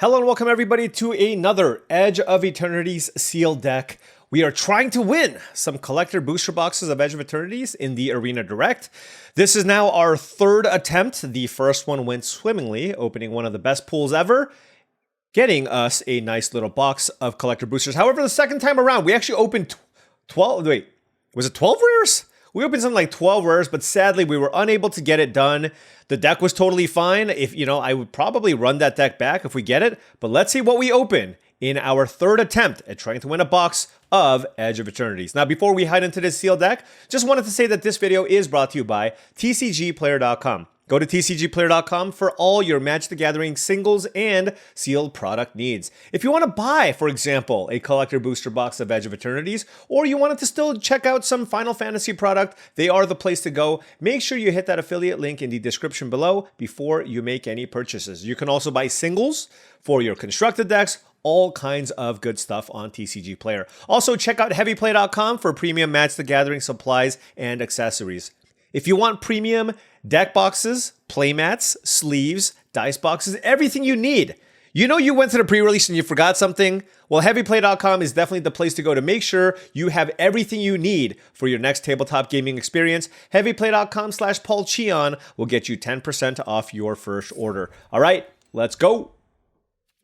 Hello and welcome everybody to another Edge of Eternities sealed deck. We are trying to win some collector booster boxes of Edge of Eternities in the Arena Direct. This is now our third attempt. The first one went swimmingly, opening one of the best pools ever, getting us a nice little box of collector boosters. However, the second time around, we actually opened 12, wait, was it 12 rares? We opened something like 12 rares, but sadly we were unable to get it done. The deck was totally fine. If, I would probably run that deck back if we get it, but let's see what we open in our third attempt at trying to win a box of Edge of Eternities. Now, before we head into this sealed deck, just wanted to say that this video is brought to you by TCGplayer.com. Go to TCGplayer.com for all your Magic the Gathering singles and sealed product needs. If you want to buy, for example, a collector booster box of Edge of Eternities, or you wanted to still check out some Final Fantasy product, they are the place to go. Make sure you hit that affiliate link in the description below before you make any purchases. You can also buy singles for your constructed decks, all kinds of good stuff on TCG Player. Also, check out heavyplay.com for premium Magic the Gathering supplies and accessories. If you want premium deck boxes, playmats, sleeves, dice boxes, everything you need. You know you went to the pre-release and you forgot something? Well, heavyplay.com is definitely the place to go to make sure you have everything you need for your next tabletop gaming experience. Heavyplay.com/paulcheon will get you 10% off your first order. All right, let's go.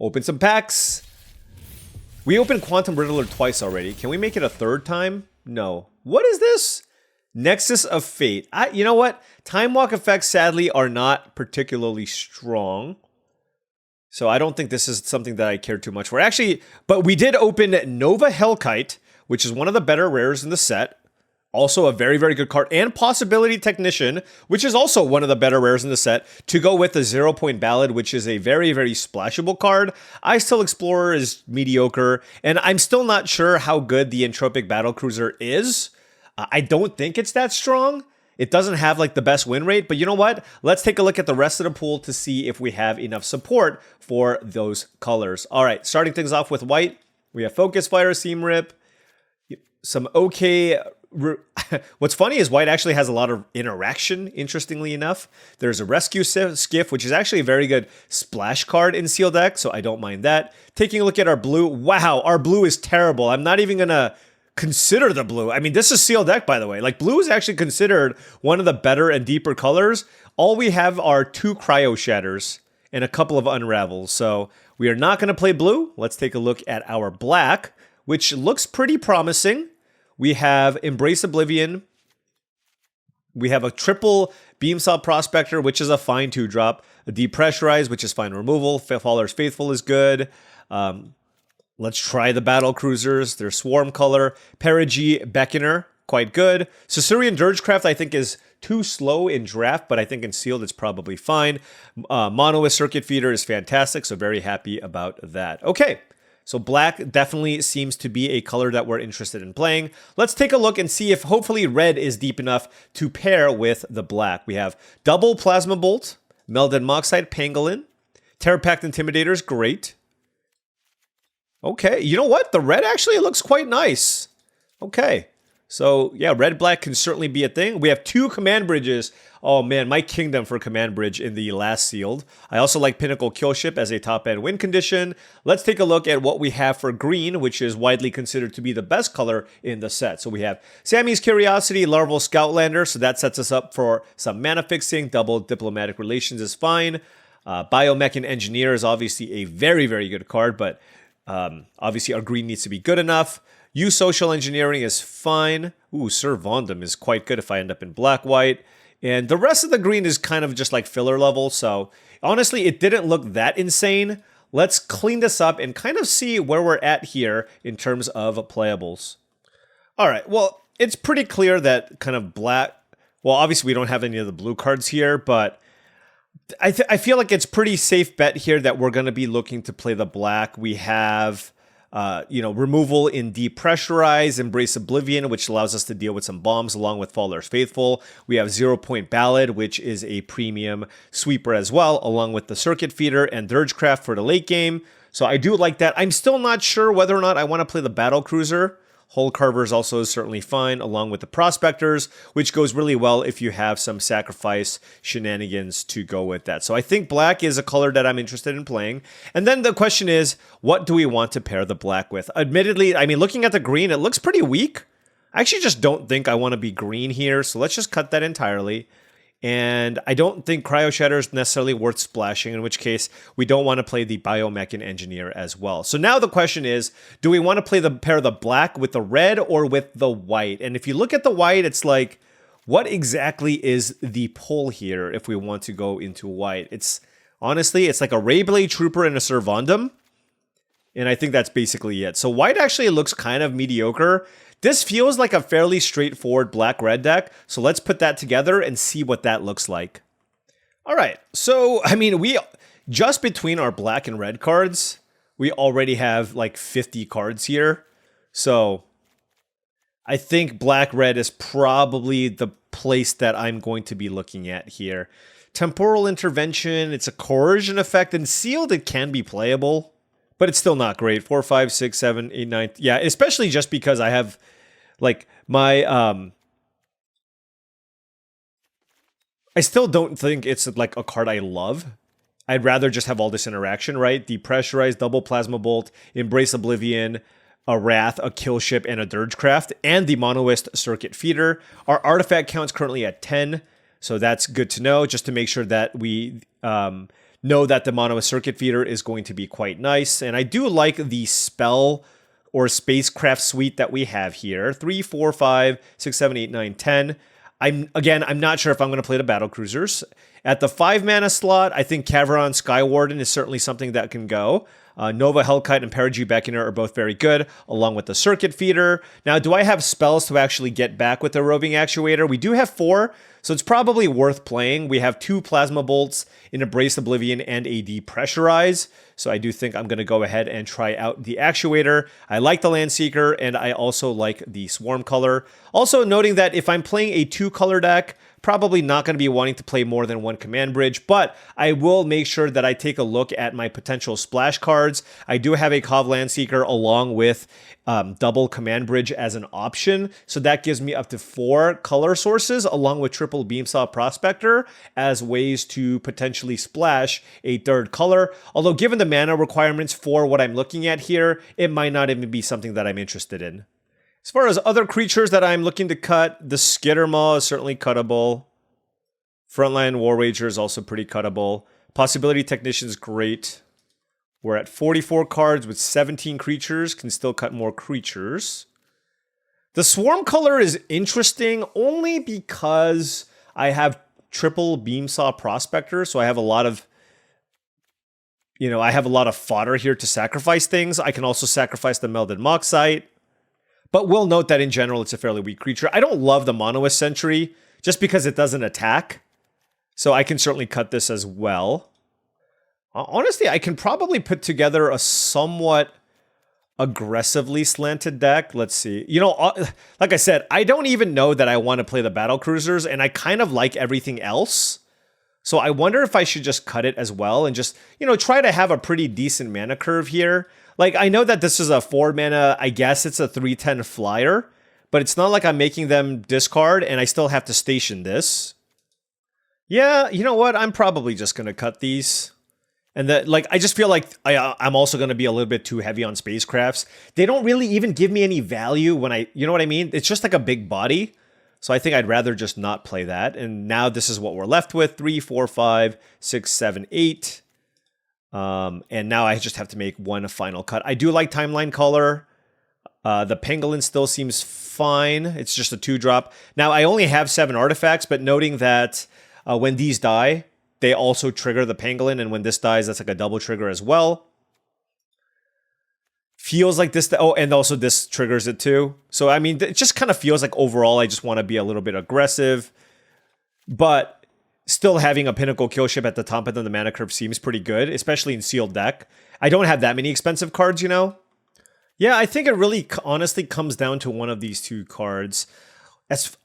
Open some packs. We opened Quantum Riddler twice already. Can we make it a third time? No. What is this? Nexus of Fate. You know what? Time Walk effects, sadly, are not particularly strong. So I don't think this is something that I care too much for. Actually, but we did open Nova Hellkite, which is one of the better rares in the set. Also a very, very good card. And Possibility Technician, which is also one of the better rares in the set, to go with the 0-Point Ballad, which is a very, very splashable card. Ice-Tail Explorer is mediocre, and I'm still not sure how good the Entropic Battlecruiser is. I don't think it's that strong. It doesn't have like the best win rate, but you know what? Let's take a look at the rest of the pool to see if we have enough support for those colors. All right, starting things off with white, we have Focus Fire, Seam Rip, some okay... What's funny is white actually has a lot of interaction, interestingly enough. There's a Rescue Skiff, which is actually a very good splash card in Seal deck, so I don't mind that. Taking a look at our blue, wow, our blue is terrible. I'm not even gonna consider the blue. I mean, this is sealed deck, by the way. Like, blue is actually considered one of the better and deeper colors. All we have are 2 Cryo Shatters and a couple of Unravels. So we are not going to play blue. Let's take a look at our black, which looks pretty promising. We have Embrace Oblivion. We have a triple Beamsaw Prospector, which is a fine 2-drop. A Depressurize, which is fine removal. Faller's Faithful is good. Let's try the Battle Cruisers. Their Swarm Color. Perigee Beckoner, quite good. Sassurian Dirgecraft, I think, is too slow in draft, but I think in sealed it's probably fine. Monolith Circuit Feeder is fantastic, so very happy about that. Okay, so black definitely seems to be a color that we're interested in playing. Let's take a look and see if hopefully red is deep enough to pair with the black. We have double Plasma Bolt, Melded Moxide Pangolin, Terrapact Intimidator is great. Okay, you know what? The red actually looks quite nice. Okay, so yeah, red-black can certainly be a thing. We have 2 command bridges. Oh man, my kingdom for command bridge in the last sealed. I also like Pinnacle Killship as a top-end win condition. Let's take a look at what we have for green, which is widely considered to be the best color in the set. So we have Sammy's Curiosity, Larval Scoutlander, so that sets us up for some mana fixing. Double Diplomatic Relations is fine. Biomech and Engineer is obviously a very, very good card, but obviously our green needs to be good enough. Use Social Engineering is fine. Ooh, Sir Vondom is quite good if I end up in black-white. And the rest of the green is kind of just like filler level, so honestly, it didn't look that insane. Let's clean this up and kind of see where we're at here in terms of playables. All right, well, it's pretty clear that kind of black... Well, obviously we don't have any of the blue cards here, but I feel like it's pretty safe bet here that we're going to be looking to play the black. We have, removal in Depressurize, Embrace Oblivion, which allows us to deal with some bombs along with Faller's Faithful. We have 0-Point Ballad, which is a premium sweeper as well, along with the Circuit Feeder and Dirgecraft for the late game. So I do like that. I'm still not sure whether or not I want to play the Battle Cruiser. Hull Carvers also is certainly fine, along with the Prospectors, which goes really well if you have some sacrifice shenanigans to go with that. So I think black is a color that I'm interested in playing. And then the question is, what do we want to pair the black with? Admittedly, I mean, looking at the green, it looks pretty weak. I actually just don't think I want to be green here, so let's just cut that entirely. And I don't think Cryo Shatter is necessarily worth splashing, in which case we don't want to play the Biomech Engineer as well. So now the question is, do we want to play pair the black with the red or with the white? And if you look at the white, it's like, what exactly is the pull here if we want to go into white? It's honestly, it's like a Rayblade Trooper and a Servandum. And I think that's basically it. So white actually looks kind of mediocre. This feels like a fairly straightforward black-red deck, so let's put that together and see what that looks like. All right, so, I mean, just between our black and red cards, we already have like 50 cards here. So I think black-red is probably the place that I'm going to be looking at here. Temporal Intervention, it's a coercion effect, and sealed it can be playable, but it's still not great. 4, 5, 6, 7, 8, 9. Yeah, especially just because I have like my I still don't think it's like a card I love. I'd rather just have all this interaction, right? Depressurize, double Plasma Bolt, Embrace Oblivion, a Wrath, a Kill Ship, and a Dirgecraft, and the Monoist Circuit Feeder. Our artifact count's currently at 10, so that's good to know, just to make sure that we know that the Monoist Circuit Feeder is going to be quite nice. And I do like the spell or spacecraft suite that we have here. 3, 4, 5, 6, 7, 8, 9, 10. I'm not sure if I'm going to play the Battle Cruisers. At the 5 mana slot, I think Caveron Skywarden is certainly something that can go. Nova Hellkite and Perigee Beckoner are both very good, along with the Circuit Feeder. Now, do I have spells to actually get back with the Roving Actuator? We do have 4, so it's probably worth playing. We have 2 Plasma Bolts, an Embrace Oblivion, and a Depressurize. So I do think I'm going to go ahead and try out the Actuator. I like the Landseeker, and I also like the Swarm color. Also noting that if I'm playing a 2-color deck, probably not going to be wanting to play more than 1 command bridge, but I will make sure that I take a look at my potential splash cards. I do have a Kov Landseeker along with double command bridge as an option, so that gives me up to 4 color sources along with triple Beamsaw Prospector as ways to potentially splash a 3rd color. Although given the mana requirements for what I'm looking at here, it might not even be something that I'm interested in. As far as other creatures that I'm looking to cut, the Skittermaw is certainly cuttable. Frontline War Wager is also pretty cuttable. Possibility Technician is great. We're at 44 cards with 17 creatures, can still cut more creatures. The Swarm color is interesting only because I have triple Beamsaw Prospector, so I have a lot of fodder here to sacrifice things. I can also sacrifice the Melded Moxite. But we'll note that in general, it's a fairly weak creature. I don't love the Monoist Sentry just because it doesn't attack. So I can certainly cut this as well. Honestly, I can probably put together a somewhat aggressively slanted deck. Let's see. Like I said, I don't even know that I want to play the Battle Cruisers, and I kind of like everything else. So I wonder if I should just cut it as well and just, try to have a pretty decent mana curve here. Like, I know that this is a 4 mana, I guess it's a 3/10 flyer, but it's not like I'm making them discard and I still have to station this. Yeah, you know what? I'm probably just going to cut these. And I just feel like I'm also going to be a little bit too heavy on spacecrafts. They don't really even give me any value when you know what I mean? It's just like a big body. So I think I'd rather just not play that. And now this is what we're left with. 3, 4, 5, 6, 7, 8. And now I just have to make one final cut. I do like Timeline Color. The Pangolin still seems fine. It's just a 2-drop. Now, I only have 7 artifacts, but noting that when these die, they also trigger the Pangolin, and when this dies, that's like a double trigger as well. Feels like this... Oh, and also this triggers it too. So, I mean, it just kind of feels like overall I just want to be a little bit aggressive. But... still having a Pinnacle Kill Ship at the top end of the mana curve seems pretty good, especially in sealed deck. I don't have that many expensive cards, Yeah, I think it really honestly comes down to one of these 2 cards.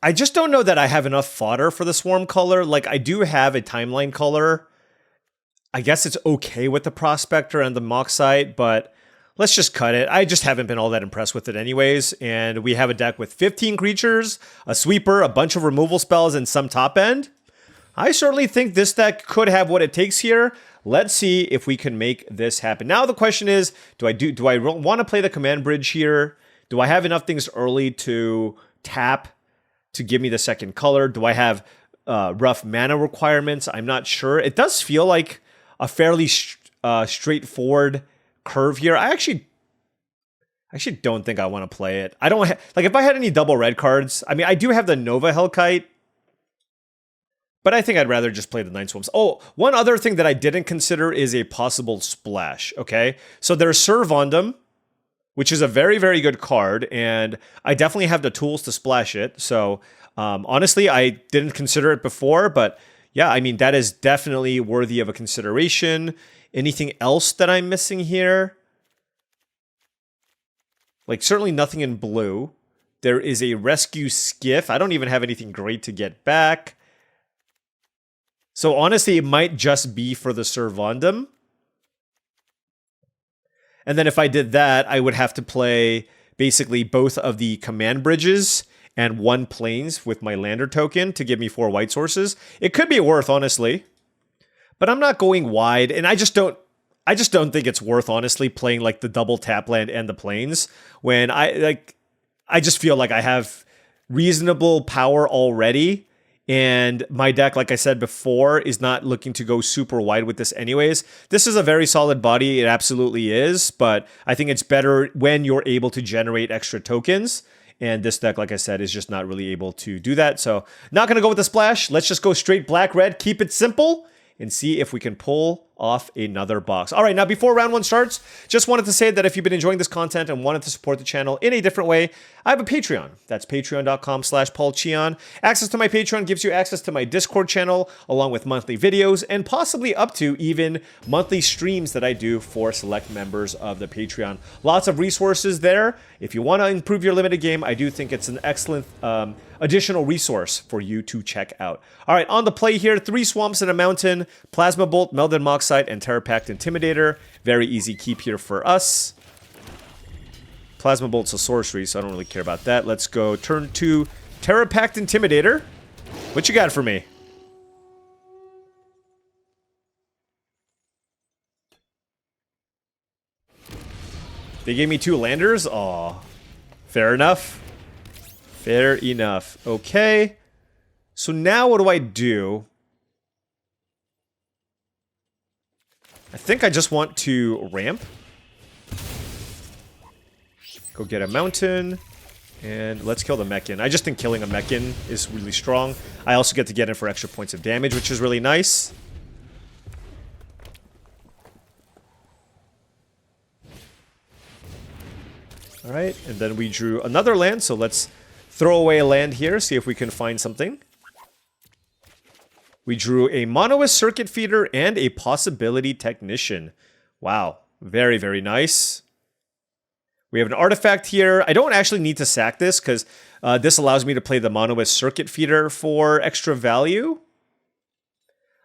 I just don't know that I have enough fodder for the Swarm color. Like, I do have a Timeline color. I guess it's okay with the Prospector and the Moxite, but let's just cut it. I just haven't been all that impressed with it anyways. And we have a deck with 15 creatures, a sweeper, a bunch of removal spells, and some top end. I certainly think this deck could have what it takes here. Let's see if we can make this happen. Now the question is, do I want to play the command bridge here? Do I have enough things early to tap to give me the second color? Do I have rough mana requirements? I'm not sure. It does feel like a fairly straightforward curve here. I actually don't think I want to play it. I don't like if I had any double red cards. I mean, I do have the Nova Hellkite, but I think I'd rather just play the Night Swarms. Oh, one other thing that I didn't consider is a possible splash. Okay, so there's Servondum, which is a very, very good card, and I definitely have the tools to splash it. So honestly, I didn't consider it before, but yeah, I mean, that is definitely worthy of a consideration. Anything else that I'm missing here? Like, certainly nothing in blue. There is a Rescue Skiff. I don't even have anything great to get back. So honestly, it might just be for the Servondum. And then if I did that, I would have to play basically both of the command bridges and one plains with my lander token to give me 4 white sources. It could be worth, honestly. But I'm not going wide, and I just don't think it's worth, honestly, playing like the double tap land and the plains when I just feel like I have reasonable power already. And my deck, like I said before, is not looking to go super wide with this anyways. This is a very solid body. It absolutely is. But I think it's better when you're able to generate extra tokens. And this deck, like I said, is just not really able to do that. So not going to go with the splash. Let's just go straight black-red. Keep it simple and see if we can pull off another box. All right, now before round 1 starts, just wanted to say that if you've been enjoying this content and wanted to support the channel in a different way, I have a Patreon. That's patreon.com/paulcheon. Access to my Patreon gives you access to my Discord channel, along with monthly videos, and possibly up to even monthly streams that I do for select members of the Patreon. Lots of resources there. If you want to improve your limited game, I do think it's an excellent additional resource for you to check out. All right, on the play here, 3 Swamps and a Mountain, Plasma Bolt, Melded Moxite, and Terra Pact Intimidator. Very easy keep here for us. Plasma Bolt's a sorcery, so I don't really care about that. Let's go turn 2, Terra Pact Intimidator. What you got for me? They gave me 2 landers? Aw. Fair enough. Fair enough. Okay. So now what do I do? I think I just want to ramp. Go get a mountain. And let's kill the Mechan. I just think killing a Mechan is really strong. I also get to get in for extra points of damage, which is really nice. Alright, and then we drew another land, so let's throw away a land here, see if we can find something. We drew a Monoist Circuit Feeder and a Possibility Technician. Wow, very, very nice. We have an artifact here. I don't actually need to sack this because this allows me to play the Monoist Circuit Feeder for extra value.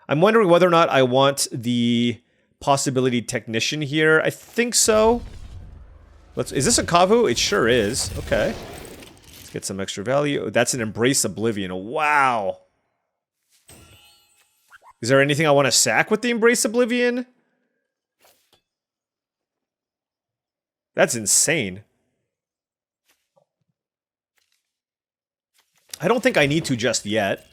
I'm wondering whether or not I want the Possibility Technician here. I think so. Is this a Kavu? It sure is. Okay. Let's get some extra value. That's an Embrace Oblivion. Wow. Is there anything I want to sack with the Embrace Oblivion? That's insane. I don't think I need to just yet.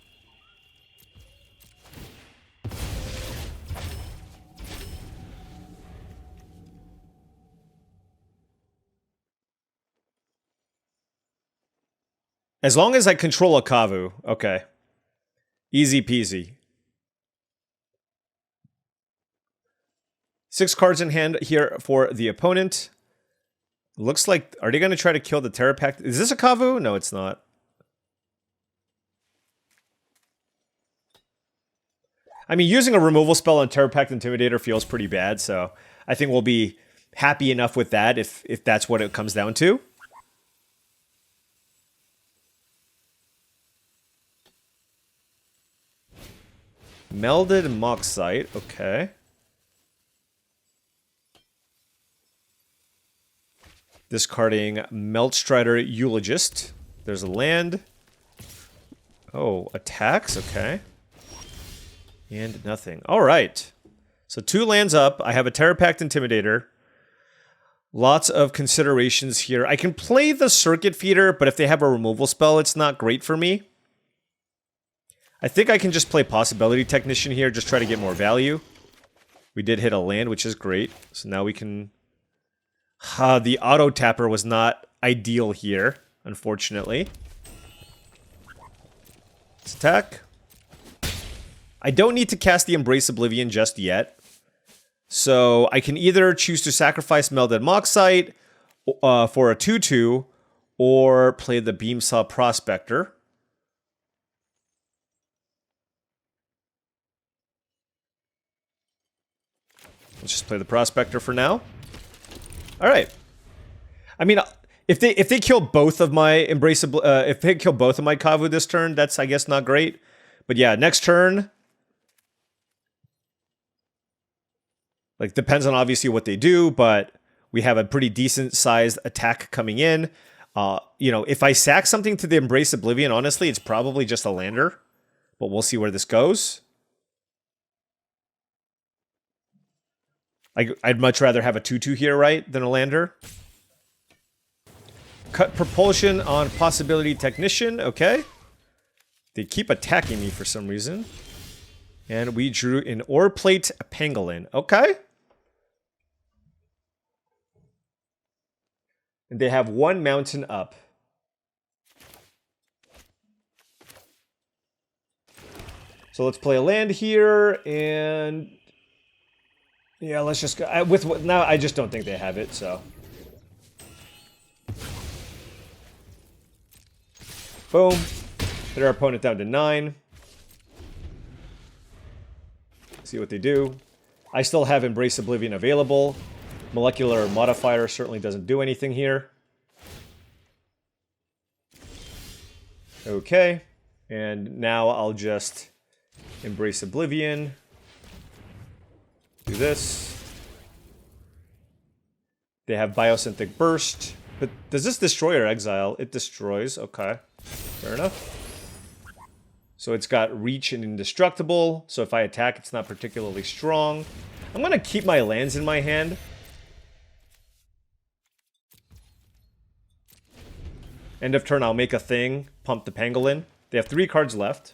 As long as I control a Kavu. Okay. Easy peasy. 6 cards in hand here for the opponent. Looks like... Are they going to try to kill the Terra Pact? Is this a Kavu? No, it's not. I mean, using a removal spell on Terra Pact Intimidator feels pretty bad, so I think we'll be happy enough with that if that's what it comes down to. Melded Moxite, okay. Discarding Meltstrider Eulogist. There's a land. Oh, attacks, okay. And nothing. All right. So 2 lands up. I have a Terra Pact Intimidator. Lots of considerations here. I can play the Circuit Feeder, but if they have a removal spell, it's not great for me. I think I can just play Possibility Technician here, just try to get more value. We did hit a land, which is great. So now we can... the auto tapper was not ideal here, unfortunately. Let's attack. I don't need to cast the Embrace Oblivion just yet. So I can either choose to sacrifice Melded Moxite for a 2/2, or play the Beamsaw Prospector. Let's just play the Prospector for now. All right. I mean, if they kill both of my if they kill both of my Kavu this turn, that's I guess not great. But yeah, next turn, like depends on obviously what they do, but we have a pretty decent sized attack coming in. You know, if I sack something to the Embrace Oblivion, honestly, it's probably just a lander, but we'll see where this goes. I'd much rather have a 2/2 here, right, than a lander. Cut Propulsion on Possibility Technician, okay. They keep attacking me for some reason. And we drew an Ore Plate Pangolin, okay. And they have 1 mountain up. So let's play a land here, and... yeah, let's just go. Now, I just don't think they have it, so. Boom. Hit our opponent down to 9. See what they do. I still have Embrace Oblivion available. Molecular Modifier certainly doesn't do anything here. Okay. And now I'll just Embrace Oblivion. Do this. They have Biosynthetic Burst. But does this destroy or exile? It destroys. Okay. Fair enough. So it's got Reach and Indestructible. So if I attack, it's not particularly strong. I'm going to keep my lands in my hand. End of turn, I'll make a thing. Pump the Pangolin. They have 3 cards left.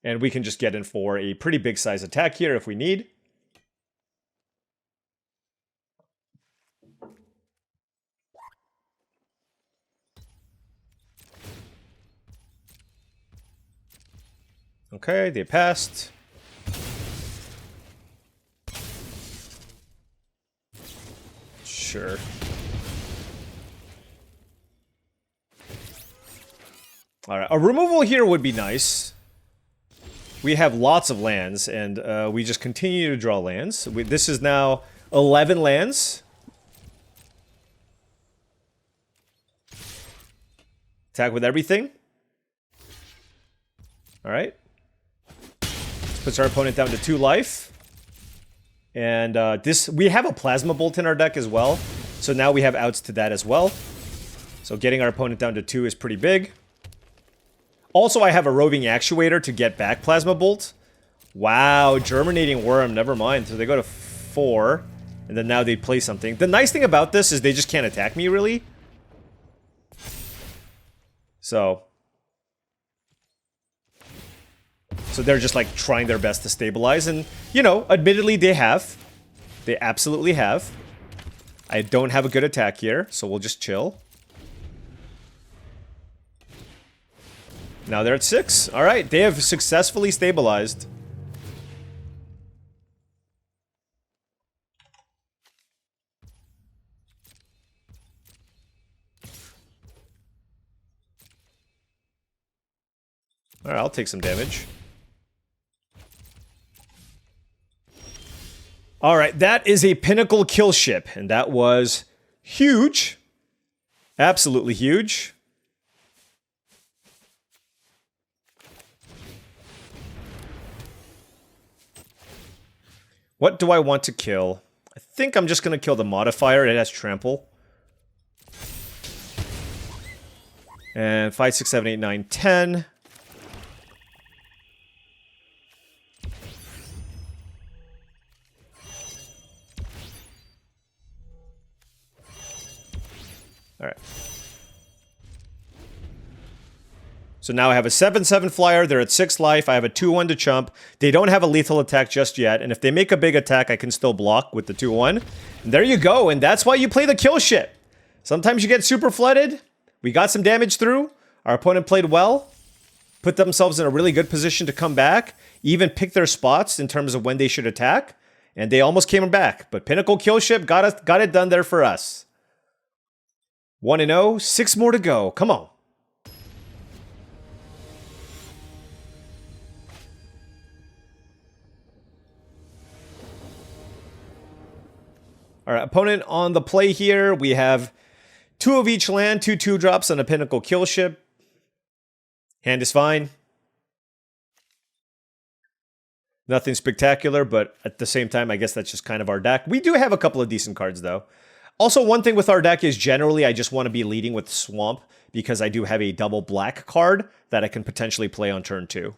And we can just get in for a pretty big size attack here if we need. Okay, they passed. Sure. Alright, a removal here would be nice. We have lots of lands, and we just continue to draw lands. This is now 11 lands. Attack with everything. Alright. Puts our opponent down to 2 life. And we have a Plasma Bolt in our deck as well. So now we have outs to that as well. So getting our opponent down to 2 is pretty big. Also, I have a Roving Actuator to get back Plasma Bolt. Wow, Germinating Worm, never mind. So they go to 4, and then now they play something. The nice thing about this is they just can't attack me, really. So they're just, like, trying their best to stabilize, and, you know, admittedly, they have. They absolutely have. I don't have a good attack here, so we'll just chill. Now they're at 6. Alright, they have successfully stabilized. Alright, I'll take some damage. Alright, that is a Pinnacle kill ship, and that was huge. Absolutely huge. What do I want to kill? I think I'm just going to kill the modifier. It has trample. And 5, 6, 7, 8, 9, 10. Alright. So now I have a 7/7 flyer. They're at 6 life. I have a 2/1 to chump. They don't have a lethal attack just yet. And if they make a big attack, I can still block with the 2/1. And there you go. And that's why you play the kill shit. Sometimes you get super flooded. We got some damage through. Our opponent played well. Put themselves in a really good position to come back. Even pick their spots in terms of when they should attack. And they almost came back. But Pinnacle Kill Ship got it done there for us. 1-0. 6 more to go. Come on. All right, opponent on the play here. We have 2 of each land, 2 2-drops on a Pinnacle Kill Ship. Hand is fine. Nothing spectacular, but at the same time, I guess that's just kind of our deck. We do have a couple of decent cards, though. Also, one thing with our deck is generally I just want to be leading with Swamp because I do have a double black card that I can potentially play on turn 2.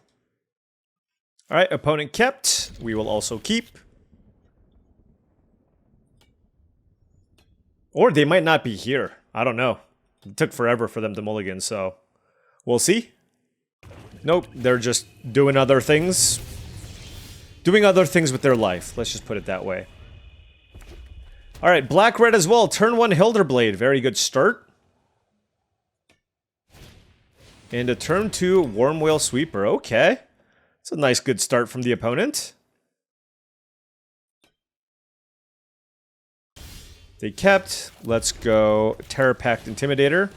All right, opponent kept. We will also keep. Or they might not be here. I don't know. It took forever for them to mulligan, so we'll see. Nope, they're just doing other things. Doing other things with their life. Let's just put it that way. All right, black-red as well. Turn 1 Hilderblade. Very good start. And a turn 2 Worm Whale Sweeper. Okay. It's a nice good start from the opponent. They kept. Let's go Terror Pact Intimidator.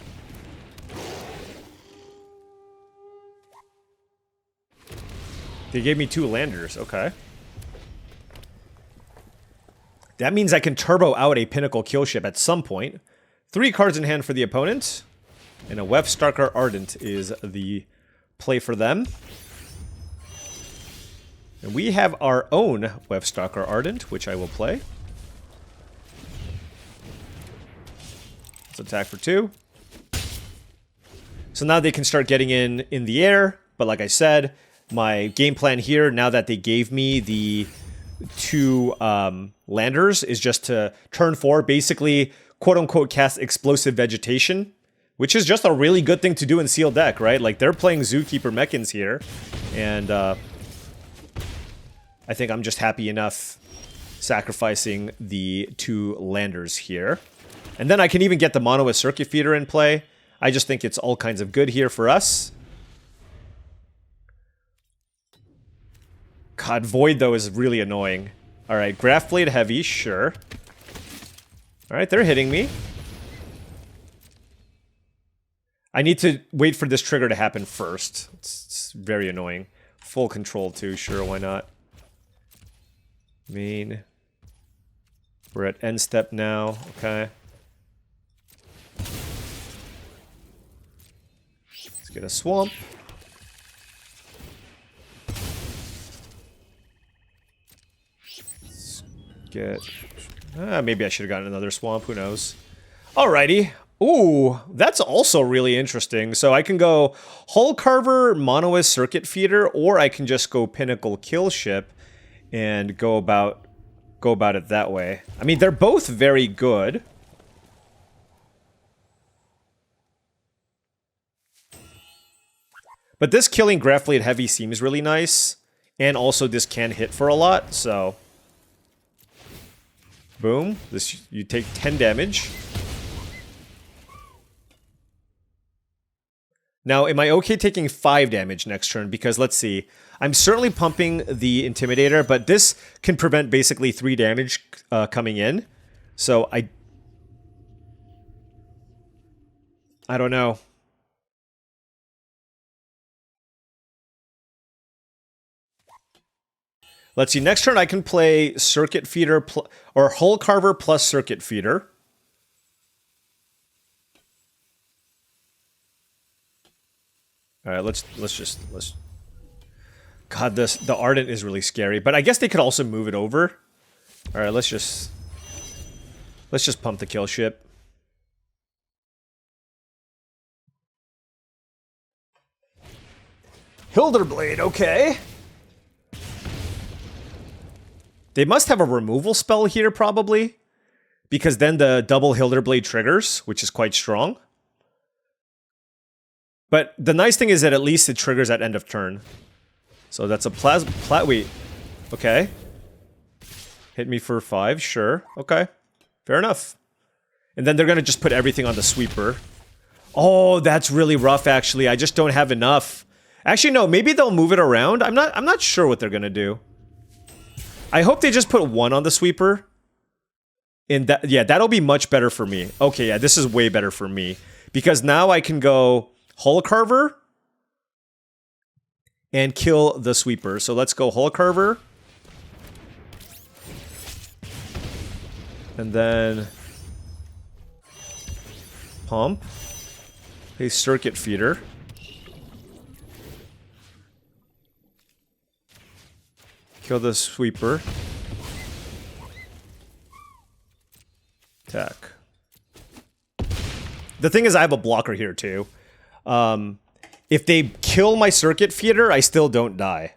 They gave me 2 landers. Okay. That means I can turbo out a Pinnacle Kill Ship at some point. 3 cards in hand for the opponent. And a Wefstalker Ardent is the play for them. And we have our own Wefstalker Ardent, which I will play. Let's attack for 2. So now they can start getting in the air. But like I said, my game plan here, now that they gave me the 2 landers, is just to turn 4, basically, quote-unquote, cast Explosive Vegetation, which is just a really good thing to do in sealed deck, right? Like, they're playing Zookeeper Mechans here, and I think I'm just happy enough sacrificing the 2 landers here. And then I can even get the mono with Circuit Feeder in play. I just think it's all kinds of good here for us. God, Void, though, is really annoying. Alright, Graph Blade Heavy, sure. Alright, they're hitting me. I need to wait for this trigger to happen first. It's very annoying. Full control, too, sure, why not? Main. We're at end step now, okay. Let's get a Swamp. Maybe I should have gotten another Swamp, who knows. Alrighty. Ooh, that's also really interesting. So I can go Hull Carver, Monoist Circuit Feeder, or I can just go Pinnacle Kill Ship and go about it that way. I mean, they're both very good. But this killing Graph Blade Heavy seems really nice. And also this can hit for a lot, so... Boom. This, you take 10 damage. Now, am I okay taking 5 damage next turn? Because, let's see. I'm certainly pumping the Intimidator, but this can prevent basically 3 damage coming in. So, I don't know. Let's see, next turn I can play Circuit Feeder, or Hull Carver plus Circuit Feeder. Alright, let's... God, the Ardent is really scary, but I guess they could also move it over. Alright, let's just pump the kill ship. Hilderblade, okay. They must have a removal spell here, probably. Because then the double Hilderblade triggers, which is quite strong. But the nice thing is that at least it triggers at end of turn. So that's a wait. Okay. Hit me for 5, sure. Okay. Fair enough. And then they're gonna just put everything on the sweeper. Oh, that's really rough, actually. I just don't have enough. Actually, no, maybe they'll move it around. I'm not sure what they're gonna do. I hope they just put 1 on the sweeper. And that, yeah, that'll be much better for me. Okay, yeah, this is way better for me. Because now I can go Hull Carver and kill the sweeper. So let's go Hull Carver. And then Haumph. A circuit feeder. Kill the sweeper. Attack. The thing is, I have a blocker here too. If they kill my circuit feeder, I still don't die.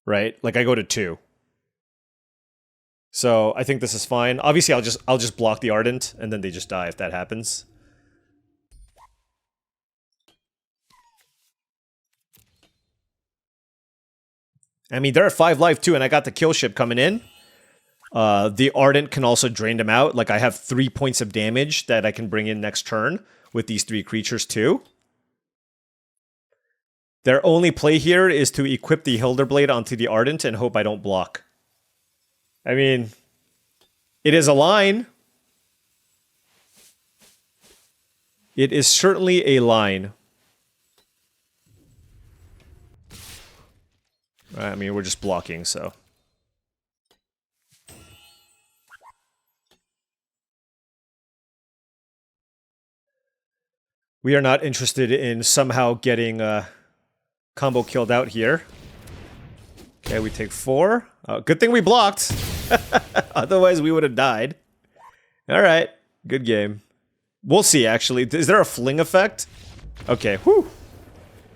Right? Like I go to 2. So I think this is fine. Obviously, I'll just block the Ardent, and then they just die if that happens. I mean, they're at 5 life too, and I got the kill ship coming in. The Ardent can also drain them out. Like, I have 3 points of damage that I can bring in next turn with these 3 creatures too. Their only play here is to equip the Hilderblade onto the Ardent and hope I don't block. I mean, it is a line. It is certainly a line. I mean, we're just blocking, so. We are not interested in somehow getting combo killed out here. Okay, we take 4. Good thing we blocked. Otherwise, we would have died. Alright, good game. We'll see, actually. Is there a fling effect? Okay, whew.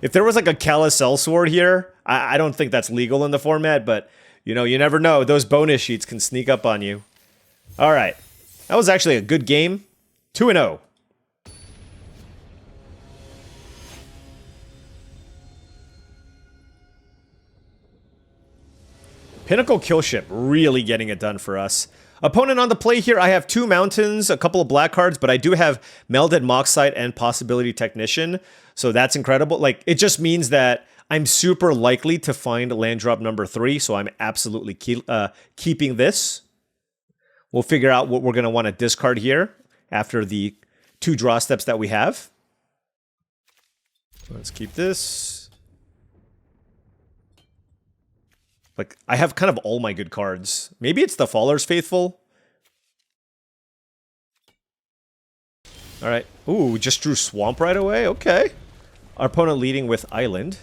If there was like a Callous Sword here, I don't think that's legal in the format, but, you know, you never know. Those bonus sheets can sneak up on you. Alright. That was actually a good game. 2-0. Pinnacle Killship really getting it done for us. Opponent on the play here, I have 2 mountains, a couple of black cards, but I do have Melded Moxite and Possibility Technician, so that's incredible. Like, it just means that I'm super likely to find land drop number 3, so I'm absolutely keeping this. We'll figure out what we're going to want to discard here after the 2 draw steps that we have. Let's keep this. Like, I have kind of all my good cards. Maybe it's the Faller's Faithful. Alright. Ooh, just drew Swamp right away? Okay. Our opponent leading with Island.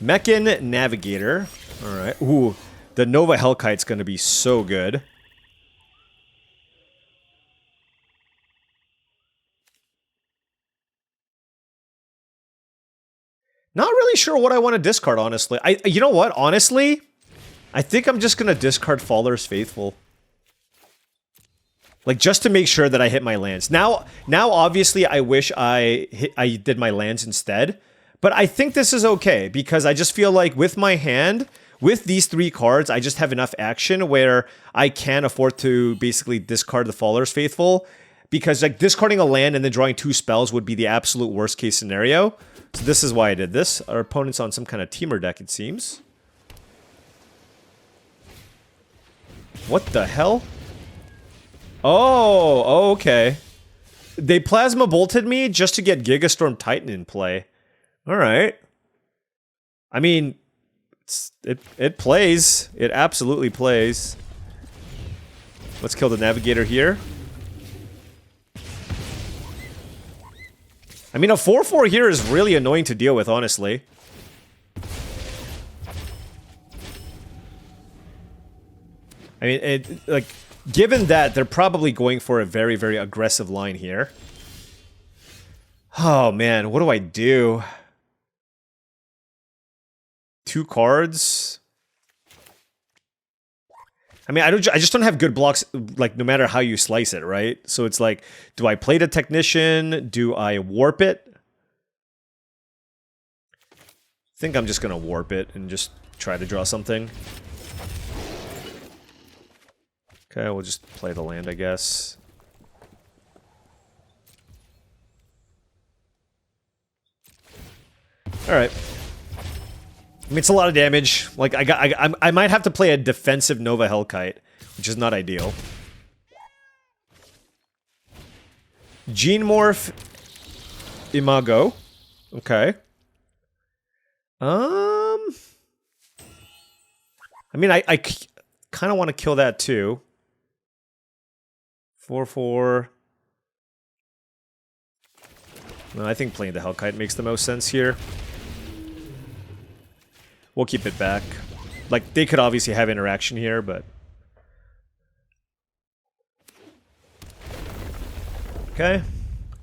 Mechan Navigator. Alright. Ooh, the Nova Hellkite's gonna be so good. Not really sure what I want to discard, honestly. You know what? Honestly, I think I'm just going to discard Faller's Faithful. Like, just to make sure that I hit my lands. Now obviously, I wish I did my lands instead. But I think this is okay, because I just feel like with my hand, with these 3 cards, I just have enough action where I can afford to basically discard the Faller's Faithful. Because, like, discarding a land and then drawing 2 spells would be the absolute worst case scenario. So this is why I did this. Our opponent's on some kind of teamer deck, it seems. What the hell? Oh, okay. They Plasma Bolted me just to get Gigastorm Titan in play. Alright. I mean, it plays. It absolutely plays. Let's kill the Navigator here. I mean, a 4/4 here is really annoying to deal with, honestly. I mean, like, given that, they're probably going for a very, very aggressive line here. Oh, man, what do I do? 2 cards? I mean, I just don't have good blocks, like, no matter how you slice it, right? So it's like, do I play the Technician? Do I warp it? I think I'm just gonna warp it and just try to draw something. Okay, we'll just play the land, I guess. Alright. I mean, it's a lot of damage. Like, I might have to play a defensive Nova Hellkite, which is not ideal. Gene Morph Imago. Okay. I mean, I kind of want to kill that too. 4/4. No, I think playing the Hellkite makes the most sense here. We'll keep it back. Like, they could obviously have interaction here, but... Okay.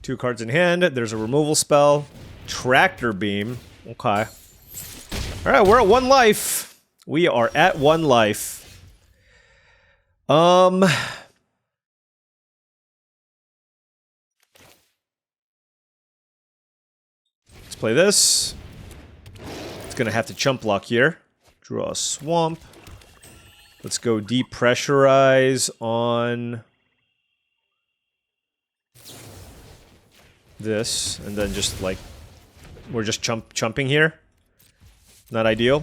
2 cards in hand. There's a removal spell. Tractor Beam. Okay. Alright, we're at 1 life. We are at 1 life. Let's play this. Gonna have to chump block here. Draw a swamp. Let's go depressurize on this, and then just like we're just chumping here. Not ideal.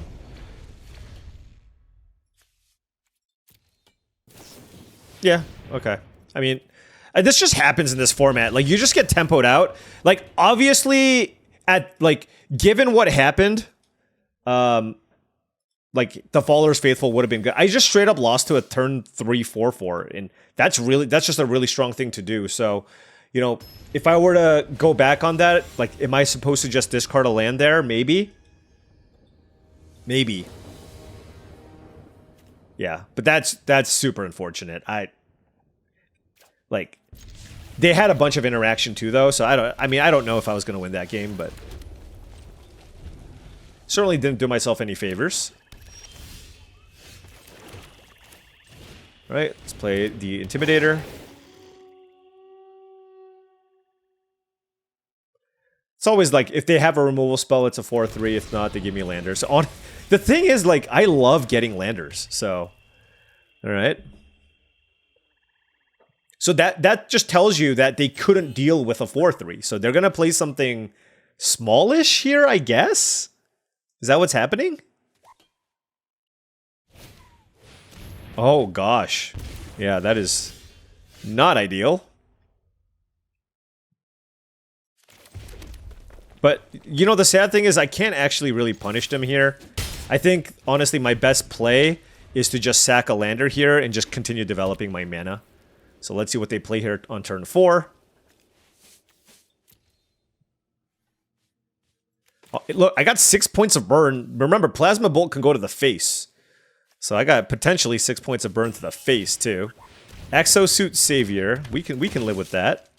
Yeah, okay. I mean, this just happens in this format. Like, you just get tempoed out. Like, obviously, given what happened, like, the Faller's Faithful would have been good. I just straight up lost to a turn 3 4/4, and that's just a really strong thing to do. So, you know, if I were to go back on that, like, am I supposed to just discard a land there? Maybe. Maybe. Yeah, but that's super unfortunate. Like, they had a bunch of interaction too, though, so I don't know if I was going to win that game, but certainly didn't do myself any favors. All right, let's play the Intimidator. It's always like, if they have a removal spell, it's a 4/3. If not, they give me landers. So the thing is, like, I love getting landers, so... Alright. So that just tells you that they couldn't deal with a 4/3. So they're gonna play something smallish here, I guess? Is that what's happening? Oh, gosh. Yeah, that is not ideal. But, you know, the sad thing is I can't actually really punish them here. I think, honestly, my best play is to just sack a lander here and just continue developing my mana. So let's see what they play here on turn 4. Oh, look, I got 6 points of burn. Remember, Plasma Bolt can go to the face. So I got potentially 6 points of burn to the face, too. Exosuit Savior. We can live with that.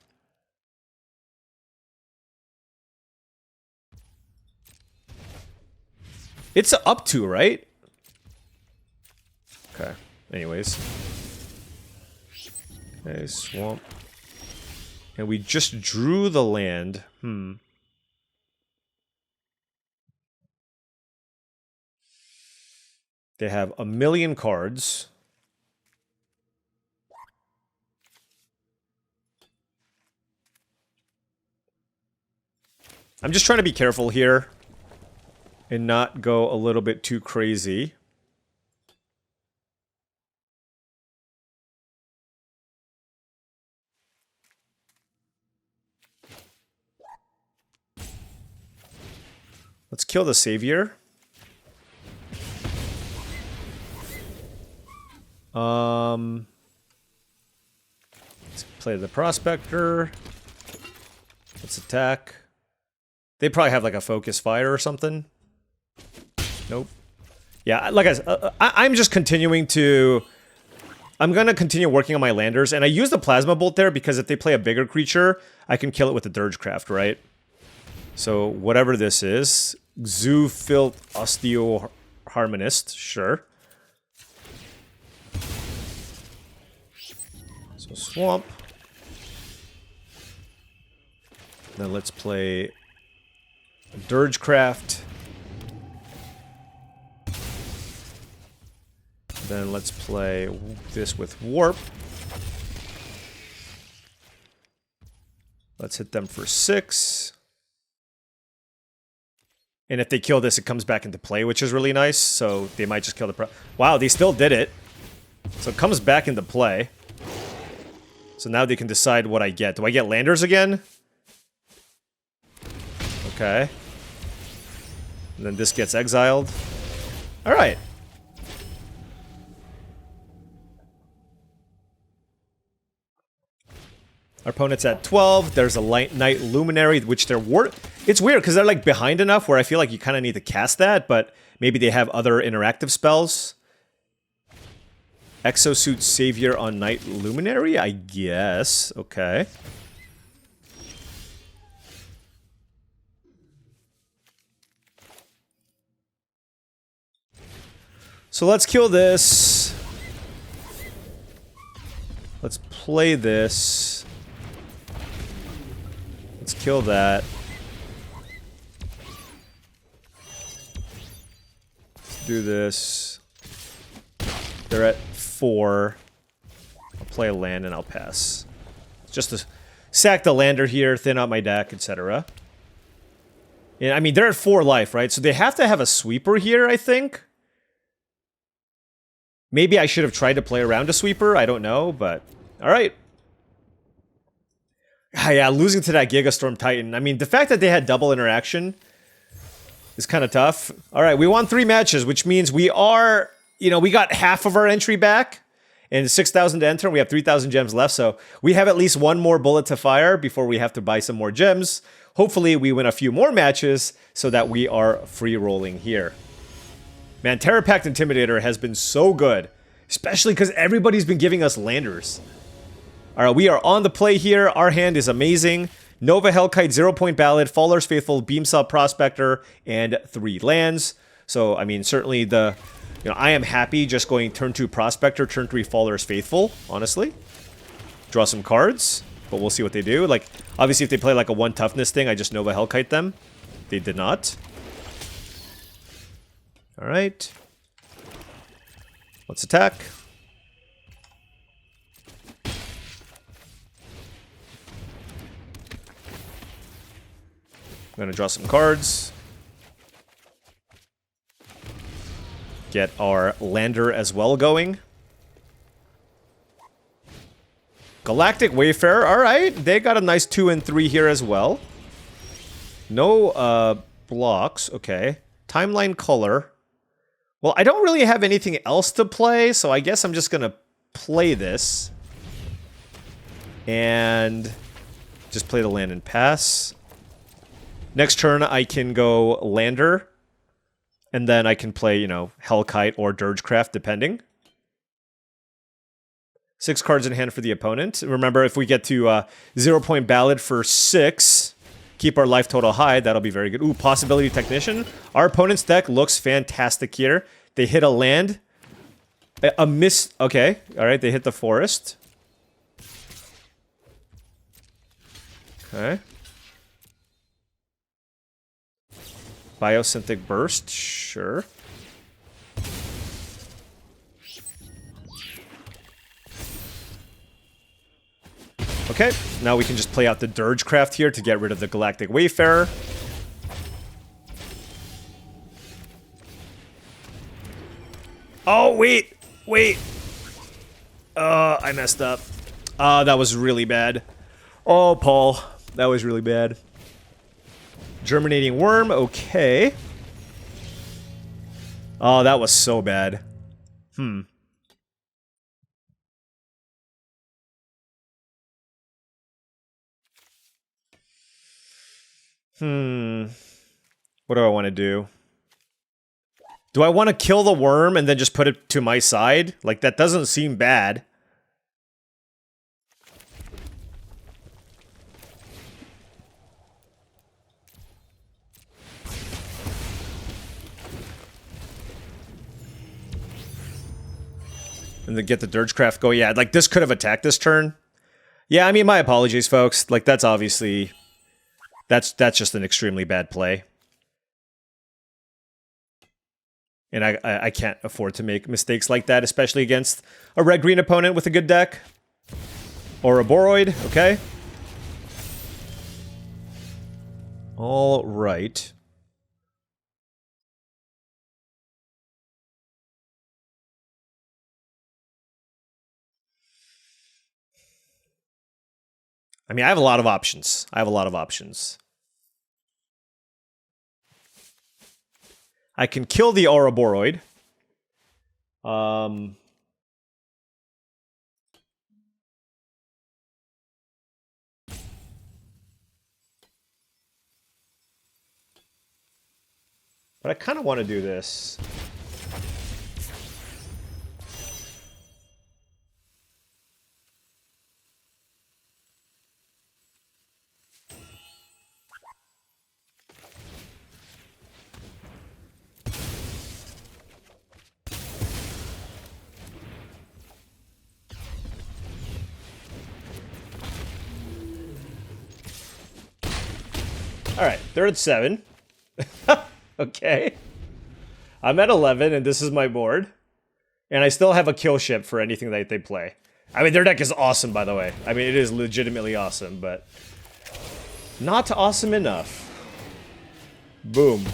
It's up to, right? Okay. Anyways. Okay, swamp. And we just drew the land. They have 1,000,000 cards. I'm just trying to be careful here and not go a little bit too crazy. Let's kill the Savior. Let's play the Prospector. Let's attack. They probably have like a Focus Fire or something. Nope. Yeah, like I said, I'm just continuing to I'm going to continue working on my landers, and I use the Plasma Bolt there because if they play a bigger creature, I can kill it with the Dirgecraft, right? So whatever this is, Zoofilt Osteoharmonist, sure. So Swamp. Then let's play Dirgecraft. Then let's play this with Warp. Let's hit them for 6. And if they kill this, it comes back into play, which is really nice. So they might just kill the... Wow, they still did it. So it comes back into play. So now they can decide what I get. Do I get landers again? Okay. And then this gets exiled. Alright. Our opponent's at 12. There's a Night Luminary, which they're... It's weird, because they're like behind enough where I feel like you kind of need to cast that, but maybe they have other interactive spells. Exosuit Savior on Night Luminary, I guess. Okay. So let's kill this. Let's play this. Let's kill that. Let's do this. They're at 4. I'll play a land and I'll pass. Just to sack the lander here, thin out my deck, etc. And I mean, they're at 4 life, right? So they have to have a sweeper here, I think. Maybe I should have tried to play around a sweeper. I don't know, but... Alright. Yeah, losing to that Gigastorm Titan. I mean, the fact that they had double interaction is kind of tough. Alright, we won 3 matches, which means we are... You know, we got half of our entry back. And 6,000 to enter, we have 3,000 gems left. So we have at least one more bullet to fire before we have to buy some more gems. Hopefully, we win a few more matches so that we are free-rolling here. Man, Terror Pact Intimidator has been so good. Especially because everybody's been giving us landers. Alright, we are on the play here. Our hand is amazing. Nova Hellkite, 0-point Ballad, Faller's Faithful, Beamsaw Prospector, and 3 lands. So, I mean, certainly the... You know, I am happy just going turn 2 Prospector, turn 3 Faller's Faithful, honestly. Draw some cards, but we'll see what they do. Like, obviously if they play like a 1 toughness thing, I just Nova Hellkite them. They did not. Alright. Let's attack. I'm gonna draw some cards. Get our lander as well going. Galactic Wayfarer, alright. They got a nice 2 and 3 here as well. No blocks, okay. Timeline Color. Well, I don't really have anything else to play, so I guess I'm just gonna play this. And just play the land and pass. Next turn, I can go lander. And then I can play, you know, Hellkite or Dirgecraft, depending. 6 cards in hand for the opponent. Remember, if we get to 0-point Ballad for 6, keep our life total high, that'll be very good. Ooh, Possibility Technician. Our opponent's deck looks fantastic here. They hit a land. A miss. Okay, alright, they hit the forest. Okay. Biosynthetic Burst, sure. Okay, now we can just play out the Dirgecraft here to get rid of the Galactic Wayfarer. Oh, wait! Wait! I messed up. That was really bad. Oh, Paul. That was really bad. Germinating Worm, okay. Oh, that was so bad. What do I want to do? Do I want to kill the worm and then just put it to my side? Like, that doesn't seem bad. And then get the Dirgecraft go. Yeah, like, this could have attacked this turn. Yeah, I mean, my apologies, folks. Like, that's obviously... That's just an extremely bad play. And I can't afford to make mistakes like that, especially against a red-green opponent with a good deck. Or a Boroid, okay? All right. I mean, I have a lot of options. I can kill the Ouroboros. But I kind of want to do this. Alright, they're at 7. Okay. I'm at 11, and this is my board. And I still have a kill ship for anything that they play. I mean, their deck is awesome, by the way. I mean, it is legitimately awesome, but... not awesome enough. Boom.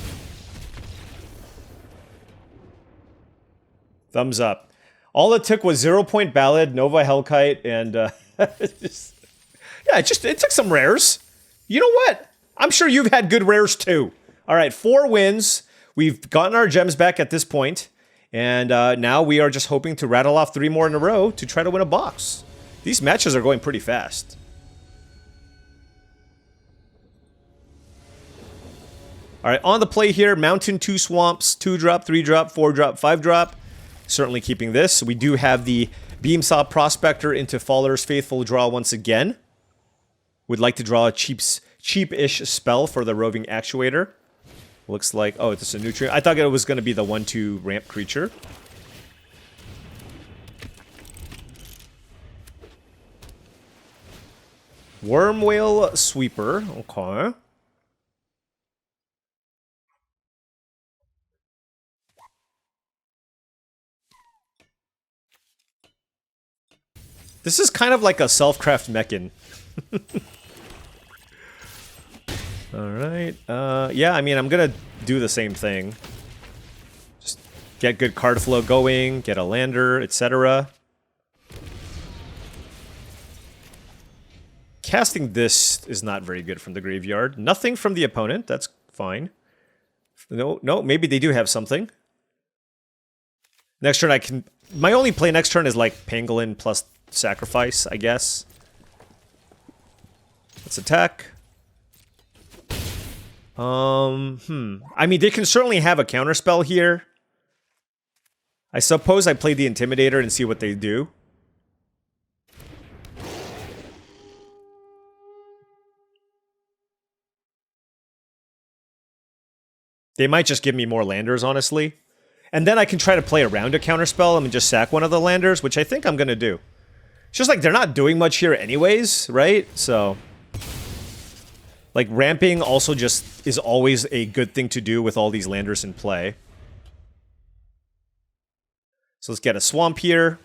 Thumbs up. All it took was 0 Point Ballad, Nova Hellkite, and... it took some rares. You know what? I'm sure you've had good rares too. All right, 4 wins. We've gotten our gems back at this point, and now we are just hoping to rattle off 3 more in a row to try to win a box. These matches are going pretty fast. All right, on the play here, Mountain, 2 Swamps, 2-drop, 3-drop, 4-drop, 5-drop. Certainly keeping this. We do have the Beamsaw Prospector into Faller's Faithful draw once again. Would like to draw a cheap-ish spell for the Roving Actuator. Looks like... oh, it's a Nutrient. I thought it was going to be the 1/2 ramp creature. Wormwhale Sweeper. Okay. This is kind of like a self-craft Mechan. Alright, yeah, I mean, I'm gonna do the same thing. Just get good card flow going, get a lander, etc. Casting this is not very good from the graveyard. Nothing from the opponent, that's fine. No, maybe they do have something. Next turn I can... my only play next turn is like Pangolin plus Sacrifice, I guess. Let's attack. I mean, they can certainly have a counterspell here. I suppose I play the Intimidator and see what they do. They might just give me more landers, honestly. And then I can try to play around a counterspell and just sack one of the landers, which I think I'm gonna do. It's just like they're not doing much here anyways, right? So... like, ramping also just is always a good thing to do with all these landers in play. So let's get a Swamp here.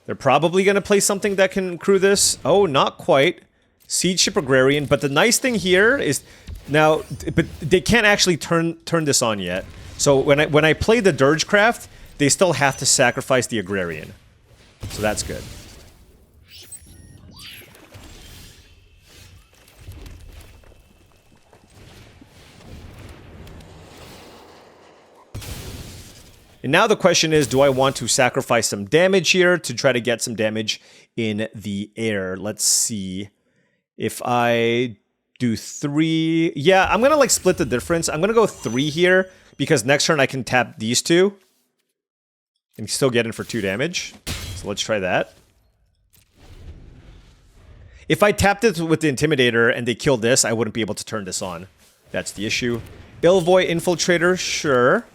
They're probably going to play something that can crew this. Oh, not quite. Siege Ship Agrarian. But the nice thing here is... now, but they can't actually turn this on yet. So when I play the Dirgecraft, they still have to sacrifice the Agrarian. So that's good. And now the question is, do I want to sacrifice some damage here to try to get some damage in the air? Let's see. If I do 3. Yeah, I'm gonna like split the difference. I'm gonna go 3 here because next turn I can tap these 2 and still get in for 2 damage. So let's try that. If I tapped it with the Intimidator and they killed this, I wouldn't be able to turn this on. That's the issue. Illvoy Infiltrator, sure.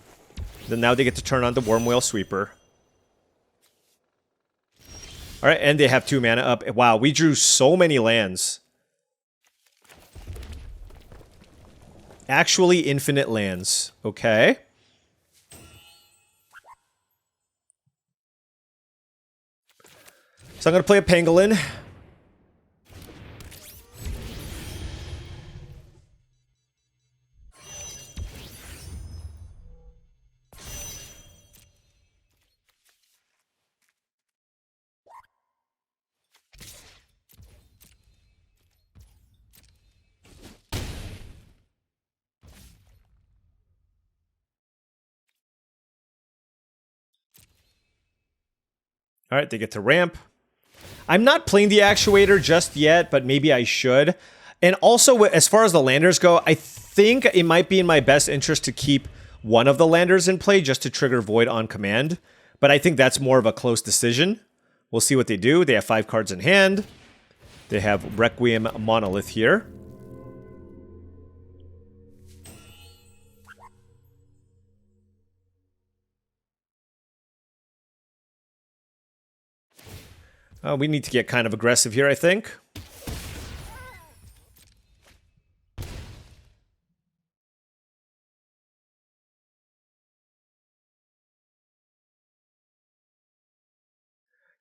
Then now they get to turn on the Worm Whale Sweeper. Alright, and they have 2 mana up. Wow, we drew so many lands. Actually infinite lands. Okay. So I'm going to play a Pangolin. Alright, they get to ramp. I'm not playing the Actuator just yet, but maybe I should. And also, as far as the landers go, I think it might be in my best interest to keep one of the landers in play just to trigger Void on command. But I think that's more of a close decision. We'll see what they do. They have 5 cards in hand. They have Requiem Monolith here. We need to get kind of aggressive here, I think.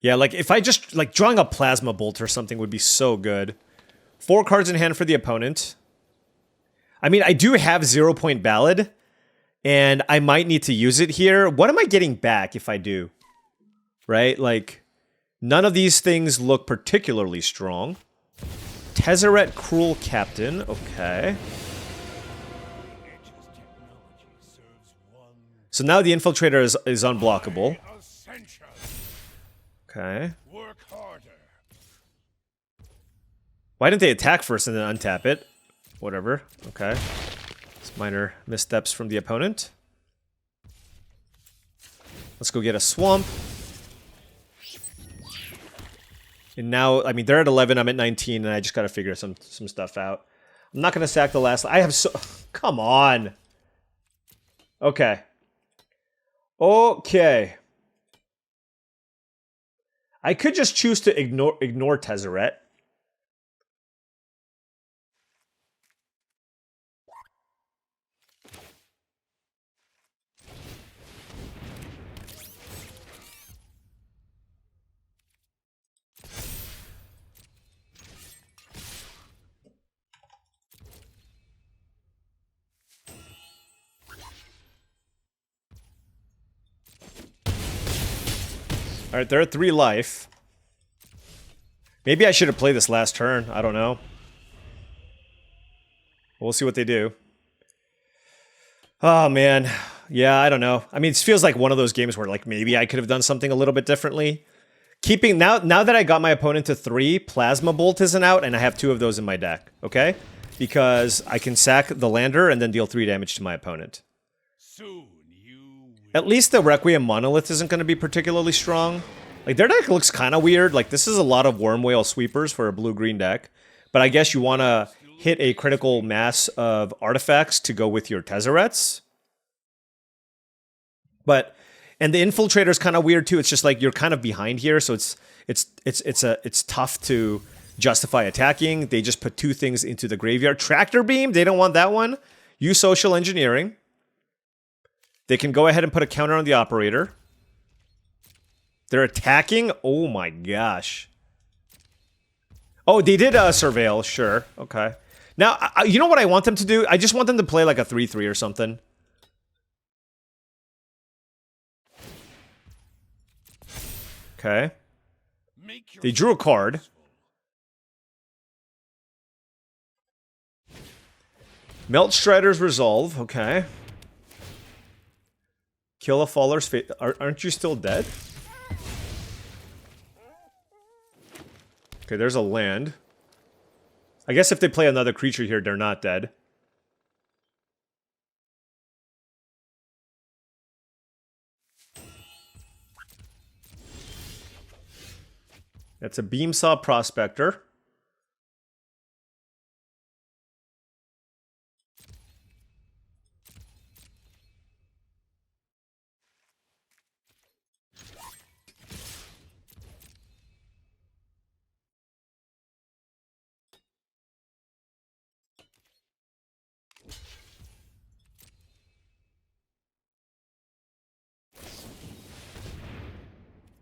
Yeah, like if I just, like drawing a Plasma Bolt or something would be so good. 4 cards in hand for the opponent. I mean, I do have 0-point Ballad, and I might need to use it here. What am I getting back if I do? Right, like... None of these things look particularly strong. Tezzeret Cruel Captain, okay. So now the Infiltrator is unblockable. Okay. Why didn't they attack first and then untap it? Whatever, okay. It's minor missteps from the opponent. Let's go get a Swamp. And now, I mean, they're at 11, I'm at 19, and I just gotta figure some stuff out. I'm not gonna sack the last... I have so... Come on! Okay. Okay. I could just choose to ignore Tezzeret. Alright, they're at 3 life. Maybe I should have played this last turn. I don't know. We'll see what they do. Oh, man. Yeah, I don't know. I mean, it feels like one of those games where, like, maybe I could have done something a little bit differently. Keeping... Now that I got my opponent to 3, Plasma Bolt isn't out, and I have 2 of those in my deck. Okay? Because I can sack the lander and then deal 3 damage to my opponent. At least the Requiem Monolith isn't going to be particularly strong. Like, their deck looks kind of weird. Like, this is a lot of Worm Whale Sweepers for a blue-green deck. But I guess you want to hit a critical mass of artifacts to go with your Tezzerets. But, and the Infiltrator's kind of weird too. It's just like you're kind of behind here, so it's tough to justify attacking. They just put 2 things into the graveyard. Tractor Beam, they don't want that one. Use Social Engineering. They can go ahead and put a counter on the operator. They're attacking? Oh my gosh. Oh, they did Surveil, sure. Okay. Now, you know what I want them to do? I just want them to play like a 3-3 or something. Okay. They drew a card. Melt Strider's Resolve, okay. Kill a Faller's Fate. Aren't you still dead? Okay, there's a land. I guess if they play another creature here, they're not dead. That's a Beamsaw Prospector.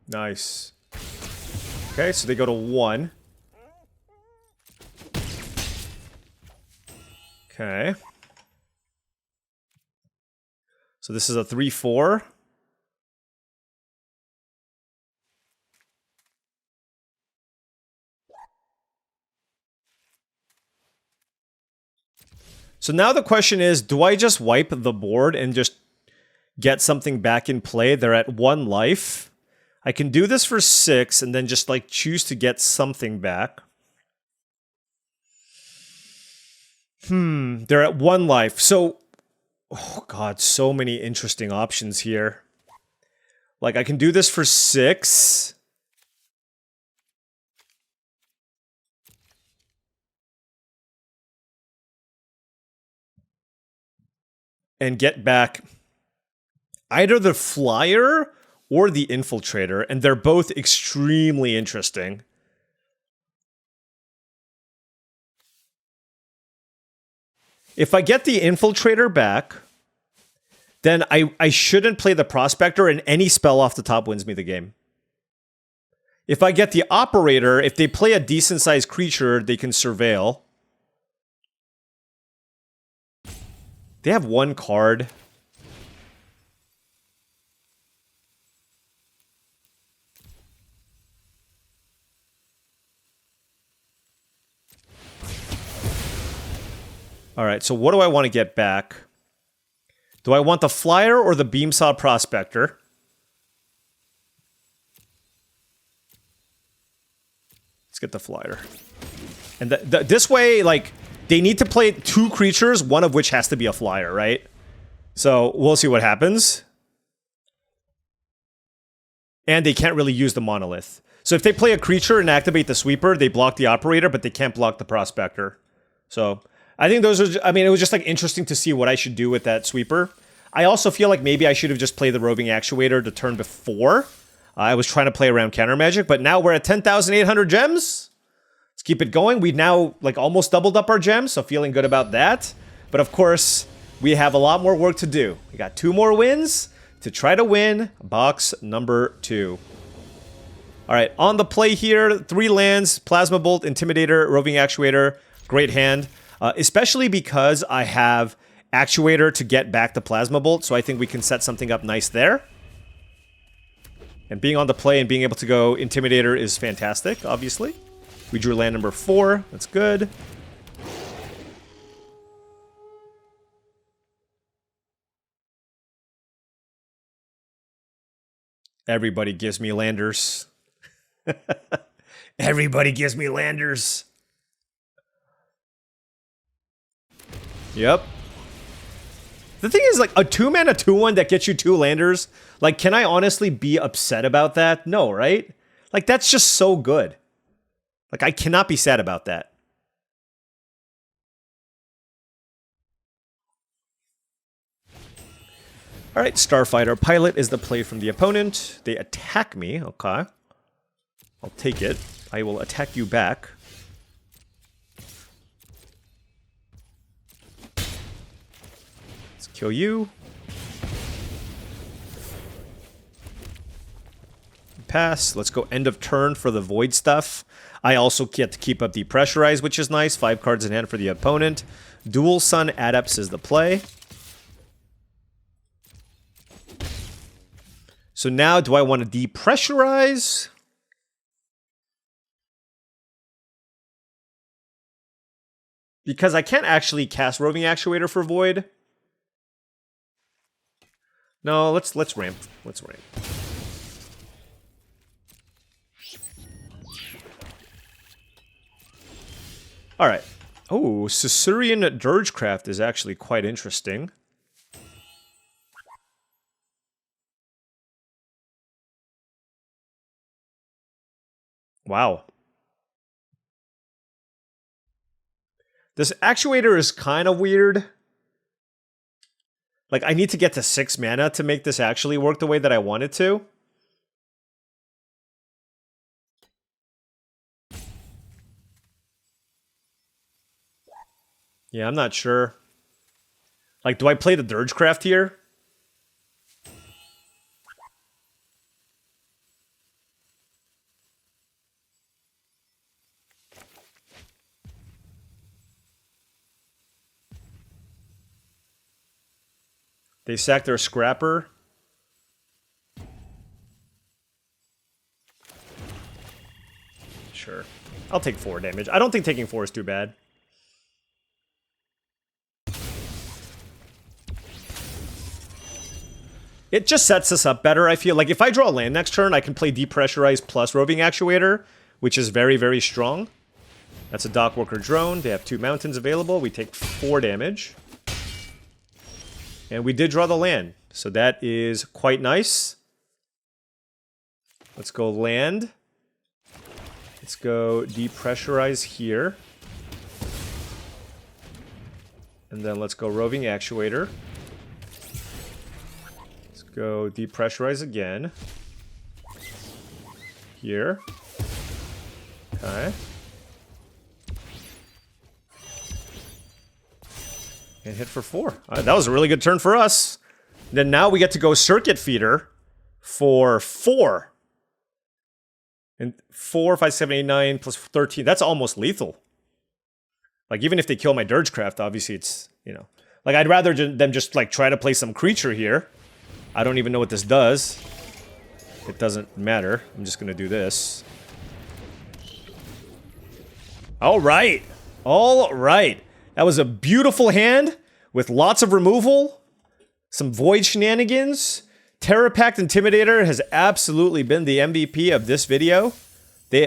Nice. Okay, so they go to 1. Okay. So this is a 3/4. So now the question is, do I just wipe the board and just get something back in play? They're at 1 life. I can do this for 6 and then just like choose to get something back. They're at 1 life. So, oh god, so many interesting options here. Like I can do this for 6. And get back either the flyer or the infiltrator, and they're both extremely interesting. If I get the infiltrator back, then I shouldn't play the prospector, and any spell off the top wins me the game. If I get the operator, if they play a decent sized creature, they can surveil. They have 1 card. All right, so what do I want to get back? Do I want the flyer or the Beamsaw Prospector? Let's get the flyer. And this way, like, they need to play 2 creatures, one of which has to be a flyer, right? So we'll see what happens. And they can't really use the monolith. So if they play a creature and activate the sweeper, they block the operator, but they can't block the prospector. So I think those are, I mean, it was just like interesting to see what I should do with that sweeper. I also feel like maybe I should have just played the roving actuator the turn before. I was trying to play around counter magic, but now we're at 10,800 gems. Let's keep it going. We've now like almost doubled up our gems, so feeling good about that. But of course, we have a lot more work to do. We got 2 more wins to try to win box number 2. All right, on the play here, 3 lands, Plasma Bolt, Intimidator, Roving Actuator, great hand. Especially because I have Actuator to get back the Plasma Bolt, so I think we can set something up nice there. And being on the play and being able to go Intimidator is fantastic, obviously. We drew land number 4, that's good. Everybody gives me landers. Everybody gives me landers. Yep. The thing is, like, a 2-mana 2/1 that gets you 2 landers, like, can I honestly be upset about that? No, right? Like, that's just so good. Like, I cannot be sad about that. All right, Starfighter Pilot is the play from the opponent. They attack me, okay. I'll take it. I will attack you back. Kill you. Pass. Let's go end of turn for the void stuff. I also get to keep up the pressurize, which is nice. 5 cards in hand for the opponent. Dual Sun Adepts is the play. So now, do I want to depressurize? Because I can't actually cast Roving Actuator for void. No, let's ramp. Let's ramp. All right. Oh, Caesarean Dirgecraft is actually quite interesting. Wow. This actuator is kind of weird. Like, I need to get to 6 mana to make this actually work the way that I want it to. Yeah, I'm not sure. Like, do I play the Dirgecraft here? They sack their Scrapper. Sure. I'll take 4 damage. I don't think taking 4 is too bad. It just sets us up better, I feel. Like, if I draw land next turn, I can play Depressurize plus Roving Actuator, which is very, very strong. That's a Dockworker Drone. They have 2 mountains available. We take 4 damage. And we did draw the land, so that is quite nice. Let's go land. Let's go Depressurize here. And then let's go Roving Actuator. Let's go Depressurize again. Here. Okay. And hit for 4. That was a really good turn for us. Then now we get to go Circuit Feeder for 4. And 4, 5, 7, 8, 9 plus 13. That's almost lethal. Like, even if they kill my Dirgecraft, obviously it's, you know. Like, I'd rather them just, like, try to play some creature here. I don't even know what this does. It doesn't matter. I'm just going to do this. All right. All right. That was a beautiful hand with lots of removal, some Void shenanigans. Terror Pact Intimidator has absolutely been the MVP of this video.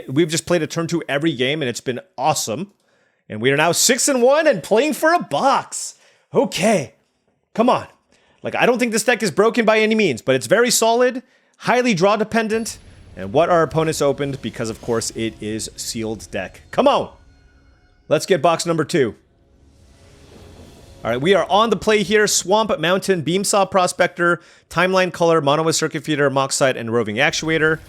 We've just played a turn 2 every game, and it's been awesome. And we are now 6-1 and playing for a box. Okay, come on. Like, I don't think this deck is broken by any means, but it's very solid, highly draw dependent, and what our opponents opened, because of course it is sealed deck. Come on. Let's get box number 2. All right, we are on the play here. Swamp, Mountain, Beamsaw Prospector, Timeline Color, Mono with Circuit Feeder, Moxite, and Roving Actuator.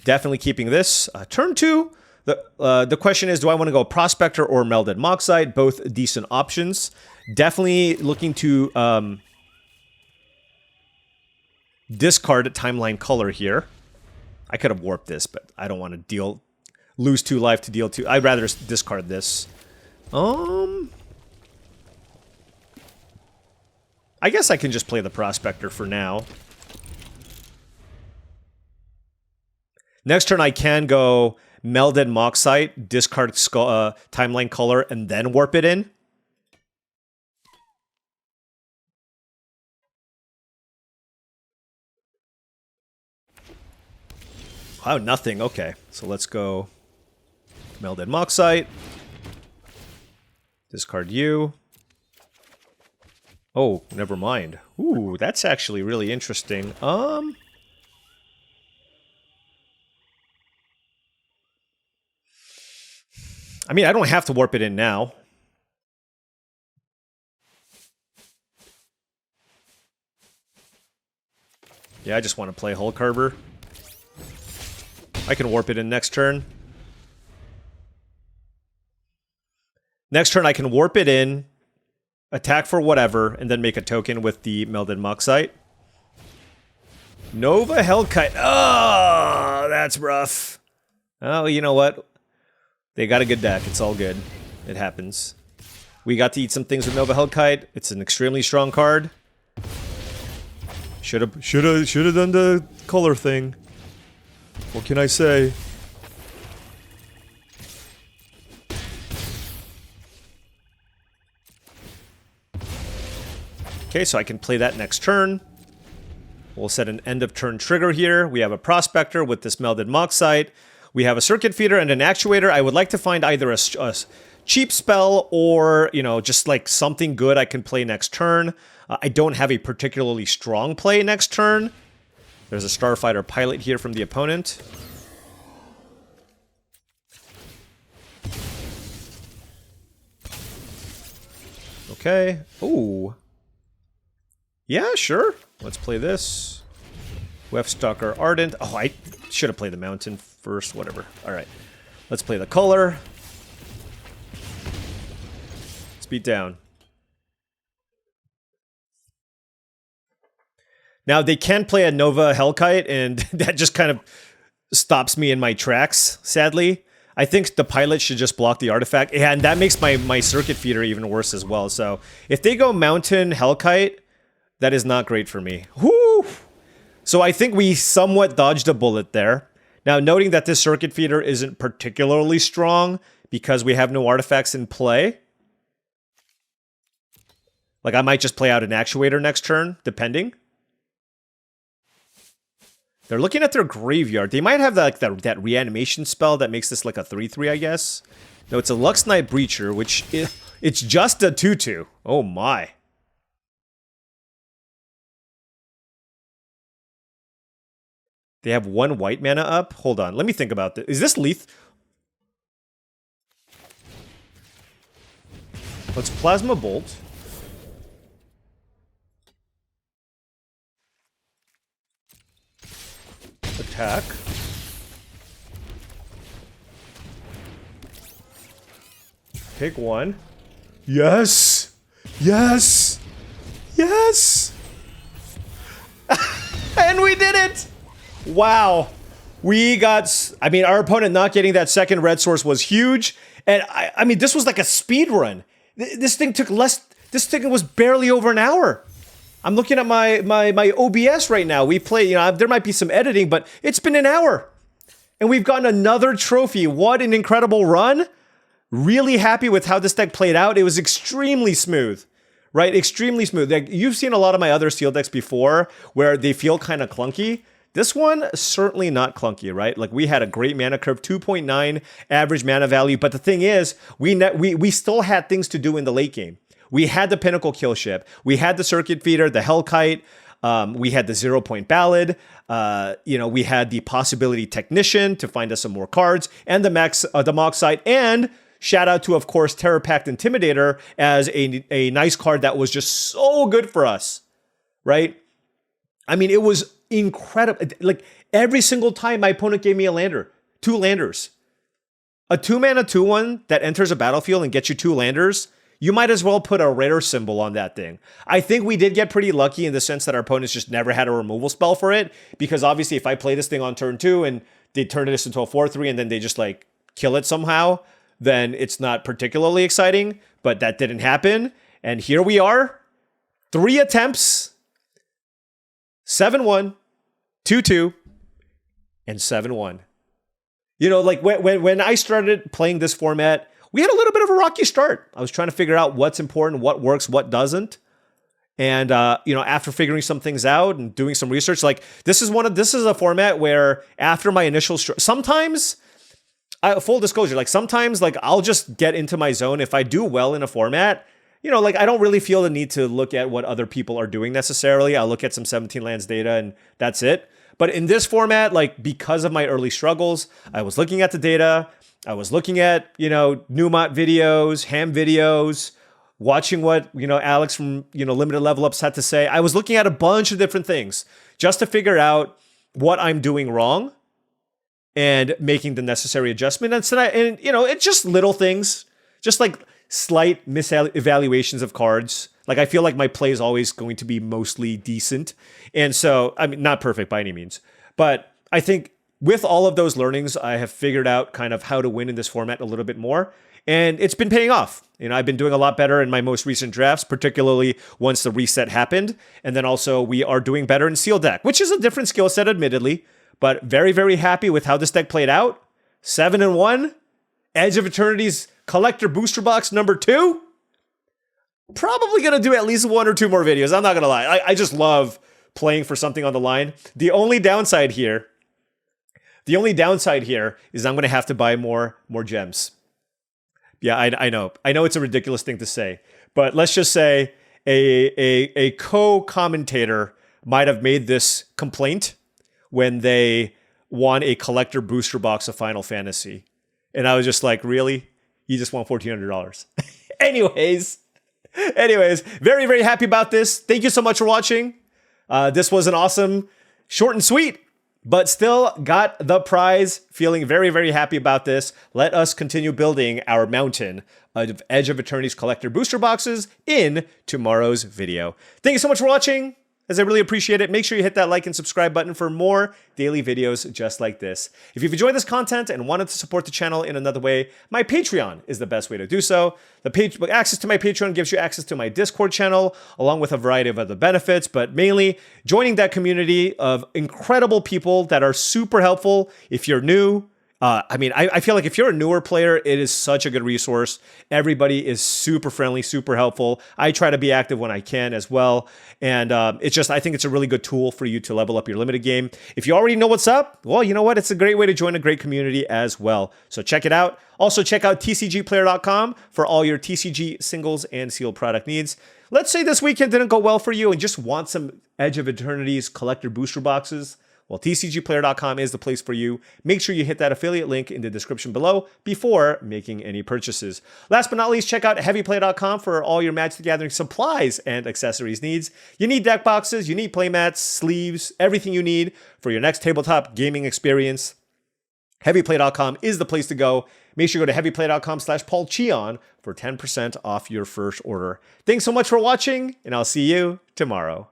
Definitely keeping this. Turn 2, the question is, do I want to go Prospector or Melded Moxite? Both decent options. Definitely looking to discard Timeline Color here. I could have warped this, but I don't want to lose 2 life to deal 2. I'd rather discard this. I guess I can just play the Prospector for now. Next turn I can go Melded Moxite, discard Timeline Color, and then warp it in. Oh, nothing. Okay, so let's go Melded Moxite. Discard you. Oh, never mind. Ooh, that's actually really interesting. I mean, I don't have to warp it in now. Yeah, I just want to play Hulk Harbor. I can warp it in next turn. Next turn, I can warp it in, attack for whatever, and then make a token with the Melded Moxite. Nova Hellkite. Oh, that's rough. Oh, you know what? They got a good deck. It's all good. It happens. We got to eat some things with Nova Hellkite. It's an extremely strong card. Should have done the color thing. What can I say? Okay, so I can play that next turn. We'll set an end of turn trigger here. We have a Prospector with this Melded Moxite. We have a Circuit Feeder and an Actuator. I would like to find either a cheap spell or, you know, just like something good I can play next turn. I don't have a particularly strong play next turn. There's a Starfighter Pilot here from the opponent. Okay. Ooh. Yeah, sure. Let's play this. Wefstalker Ardent. Oh, I should have played the Mountain first. Whatever. All right. Let's play the color. Speed down. Now, they can play a Nova Hellkite, and that just kind of stops me in my tracks, sadly. I think the pilot should just block the artifact, and that makes my circuit feeder even worse as well. So, if they go Mountain Hellkite, that is not great for me. Whoo! So, I think we somewhat dodged a bullet there. Now, noting that this circuit feeder isn't particularly strong because we have no artifacts in play. Like, I might just play out an actuator next turn, depending. They're looking at their graveyard. They might have that reanimation spell that makes this like a 3/3, I guess. No, it's a Lux Knight Breacher, which it's just a 2/2. Oh my. They have 1 white mana up. Hold on, let me think about this. Is this lethal? Let's Plasma Bolt. Attack. Take 1. Yes! Yes! Yes! And we did it! Wow. We got... I mean, our opponent not getting that second red source was huge. And I mean, this was like a speed run. This thing took less... This thing was barely over an hour. I'm looking at my OBS right now. We play, you know, there might be some editing, but it's been an hour. And we've gotten another trophy. What an incredible run. Really happy with how this deck played out. It was extremely smooth, right? Extremely smooth. Like, you've seen a lot of my other Seal decks before where they feel kind of clunky. This one, certainly not clunky, right? Like, we had a great mana curve, 2.9 average mana value. But the thing is, we still had things to do in the late game. We had the Pinnacle Kill Ship. We had the Circuit Feeder, the Hellkite. We had the 0-point Ballad. You know, we had the Possibility Technician to find us some more cards, and the Moxite. And shout out to, of course, Terror Pact Intimidator as a nice card that was just so good for us, right? I mean, it was incredible. Like, every single time my opponent gave me a lander, 2 landers. A 2-mana 2/1 that enters a battlefield and gets you 2 landers. You might as well put a rare symbol on that thing. I think we did get pretty lucky in the sense that our opponents just never had a removal spell for it. Because obviously if I play this thing on turn 2 and they turn this into a 4/3 and then they just like kill it somehow, then it's not particularly exciting. But that didn't happen. And here we are. 3 attempts. 7-1, 2-2, and 7-1. You know, like when I started playing this format, we had a little bit of a rocky start. I was trying to figure out what's important, what works, what doesn't. And, you know, after figuring some things out and doing some research, like this is a format where after my initial, sometimes, full disclosure, like sometimes like I'll just get into my zone. If I do well in a format, you know, like I don't really feel the need to look at what other people are doing necessarily. I'll look at some 17 lands data and that's it. But in this format, like because of my early struggles, I was looking at the data. I was looking at, you know, Newmont videos, Ham videos, watching what, you know, Alex from, you know, Limited Level Ups had to say. I was looking at a bunch of different things just to figure out what I'm doing wrong and making the necessary adjustment. And you know, it's just little things, just like slight misevaluations of cards. Like, I feel like my play is always going to be mostly decent. And so, I mean, not perfect by any means, but I think with all of those learnings, I have figured out kind of how to win in this format a little bit more. And it's been paying off. You know, I've been doing a lot better in my most recent drafts, particularly once the reset happened. And then also we are doing better in Seal deck, which is a different skill set, admittedly, but very, very happy with how this deck played out. 7-1, Edge of Eternities Collector Booster Box number 2. Probably going to do at least 1 or 2 more videos. I'm not going to lie. I just love playing for something on the line. The only downside here is I'm going to have to buy more gems. Yeah, I know. I know it's a ridiculous thing to say, but let's just say a co-commentator might have made this complaint when they won a collector booster box of Final Fantasy. And I was just like, really? You just won $1,400. Anyways, very, very happy about this. Thank you so much for watching. This was an awesome, short and sweet, but still got the prize. Feeling very, very happy about this. Let us continue building our mountain of Edge of Eternities collector booster boxes in tomorrow's video. Thank you so much for watching. As I really appreciate it, make sure you hit that like and subscribe button for more daily videos just like this. If you've enjoyed this content and wanted to support the channel in another way, my Patreon is the best way to do so. Access to my Patreon gives you access to my Discord channel, along with a variety of other benefits, but mainly joining that community of incredible people that are super helpful if you're new. I feel like if you're a newer player, it is such a good resource. Everybody is super friendly, super helpful. I try to be active when I can as well. And I think it's a really good tool for you to level up your limited game. If you already know what's up, well, you know what? It's a great way to join a great community as well. So check it out. Also check out TCGplayer.com for all your TCG singles and sealed product needs. Let's say this weekend didn't go well for you and just want some Edge of Eternities collector booster boxes. Well, TCGplayer.com is the place for you. Make sure you hit that affiliate link in the description below before making any purchases. Last but not least, check out HeavyPlay.com for all your Magic the Gathering supplies and accessories needs. You need deck boxes, you need playmats, sleeves, everything you need for your next tabletop gaming experience. HeavyPlay.com is the place to go. Make sure you go to HeavyPlay.com/paulcheon for 10% off your first order. Thanks so much for watching, and I'll see you tomorrow.